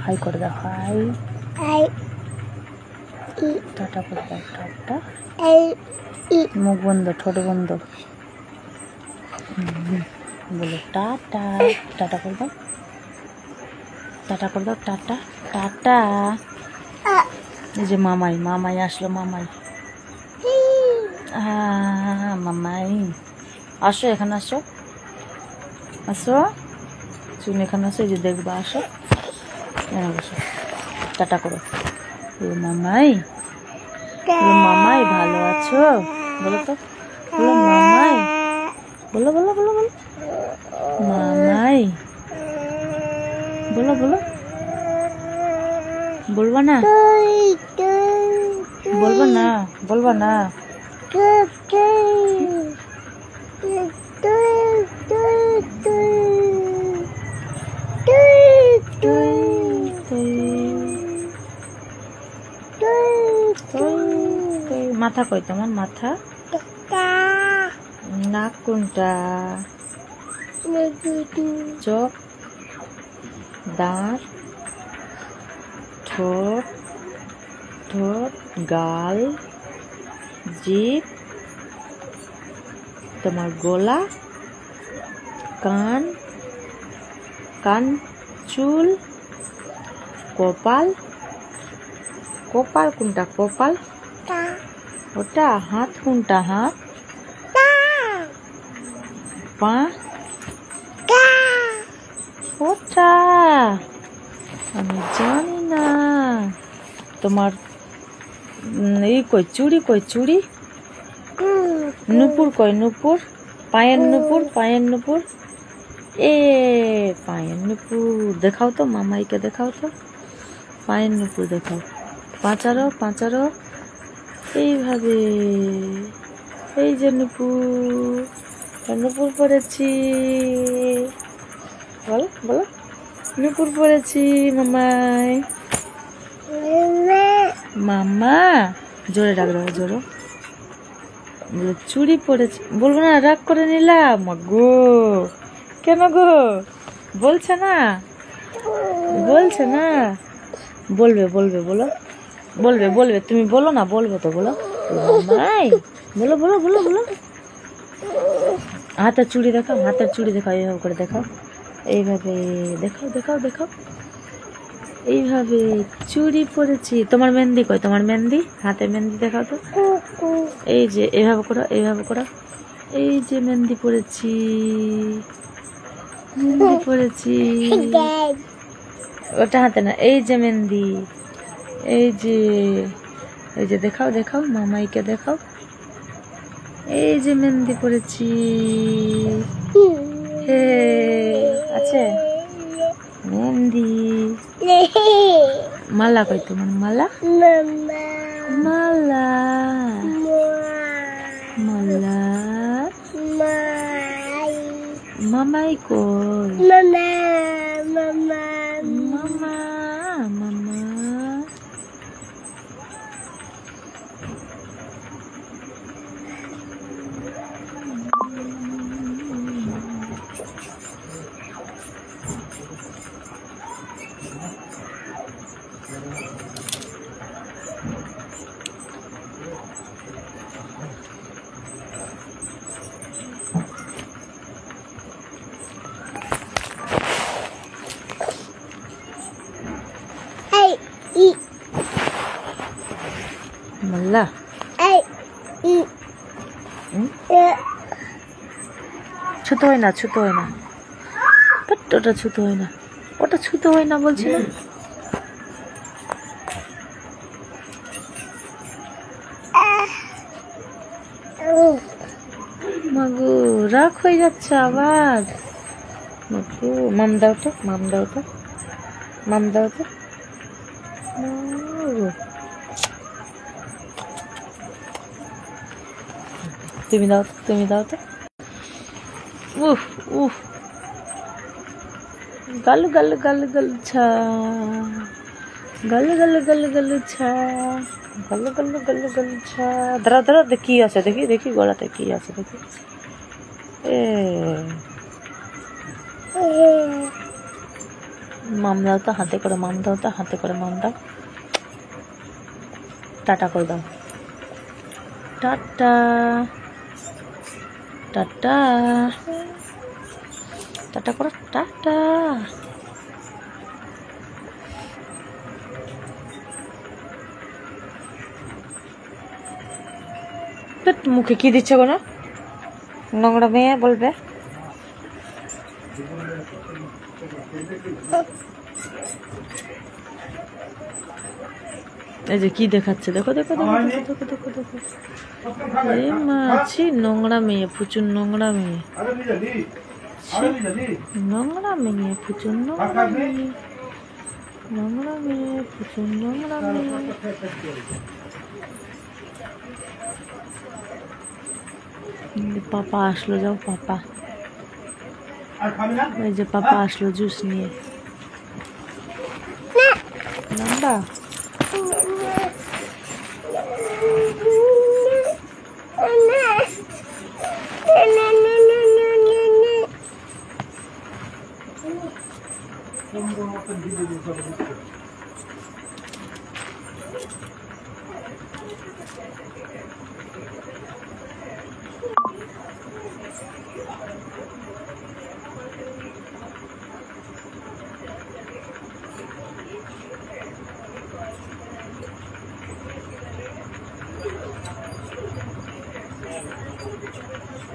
High করে দাও, high. Tata করে দাও, টাটা। মুখ বন্ধ, ঠোঁট বন্ধ, বলো টাটা। টাটা করে দাও, টাটা করে দাও, টাটা টাটা। এই যে মামাই, মামাই আসলো, মামাই। মামাই আসো, এখানে আসো, আসো চুন, এখানে আসো, এই যে দেখবা, আসো এখানে বসো, টাটা করো। মামাই, মামাই ভালো আছো বলো তো, বলো মামাই, বলো বলো বলো বলো মামাই, বলো বলো, বলবা না, বলবা না, বলবা না। মাথা কই তোমার, মাথা? নাক কোনটা? চোখ, দাঁত, ঠোঁট, ঠোঁট, গাল, জিভ, তোমার গলা, কান, কান, চুল, কপাল, কপাল কোনটা, কপাল ওটা, হাত কোনটা, হাত, পা ওটা আমি জানি না। তোমার এই কই, চুড়ি কই, চুড়ি? নুপুর কই, নুপুর? পায়ের নুপুর, পায়ের নুপুর, এ পায়ের নুপুর দেখাও তো, মামাইকে দেখাও তো, পায়ের নুপুর দেখাও। পাঁচারো, পাঁচারো, এইভাবে, এই যে নুপুর, নুপুর পরেছি, বলো বলো, নুপুর পরেছি মামাই। মামা জোরে ডাক দাও, জোরে, চুড়ি পরেছি বলবো না, রাগ করে নিলাম গো, কেন গো, বলছে না, বলছে না, বলবে বলবে, বলো বলবে, বলবে, তুমি বলো না, বলবে তো, বলো মামাই, বলো বলো বলো বলো। হাতের চুড়ি দেখাও, হাতের চুড়ি দেখাও, এইভাবে করে দেখাও, এইভাবে দেখাও, দেখাও দেখাও, এইভাবে চুড়ি পরেছি। তোমার মেহেন্দি কই, তোমার মেহেন্দি, হাতে মেহেন্দি দেখাও তো, এই যে এইভাবে করো, এইভাবে করো, এই যে মেহেন্দি পরেছি, মেহেন্দি পরেছি, ওটা হাতে না, এই যে মেহেন্দি, এই যে, এই যে দেখাও, দেখাও মামাইকে দেখাও, এই যে মেহেন্দি পরেছি, হে আছে মেহেন্দি। মালা কই তোমার, মালা, মালা, মালা, মামাই কই, মামা, মামা, মামা। মাল্লা ছুতো হয় না, ছুতো হয় না, ওটা ছুতো হয় না, ওটা ছুতো হয় না বলছি না। মাগো রাগ হয়ে যাচ্ছে আবার, মাগো মাম দাও তো, মাম দাও তো, মাম দাও তো, তুমি দাও তো, তুমি দাও তো, উফ উফ, গালু গালু গালু গালু ছা, গালু গালু গালু গালু ছা, গালু গালু গালু গালু ছা। দাঁড়া দাঁড়া, কি আছে দেখি, দেখি গলাতে কি আছে দেখি, এ মাম দাও তো, হাতে করে মাম দাও তো, হাতে করে মাম দাও। টাটা করে দাও, টাটা টাটা টাটা করো, টাটা। মুখে কি দিচ্ছে কোনো নোংরা মেয়ে বলবে? এই যে কি দেখাচ্ছে, দেখো দেখো দেখো দেখো দেখো দেখো দেখো। এই মাছি, নোংরা মেয়ে, প্রচুর নোংরা মেয়ে, নোংরা মেয়ে, প্রচুর নোংরা মেয়ে, নোংরা মেয়ে, প্রচুর নোংরা মেয়ে। পাপা আসলো, যাও পাপা। এই যে পাপা আসলো জুস নিয়ে। নাম্বা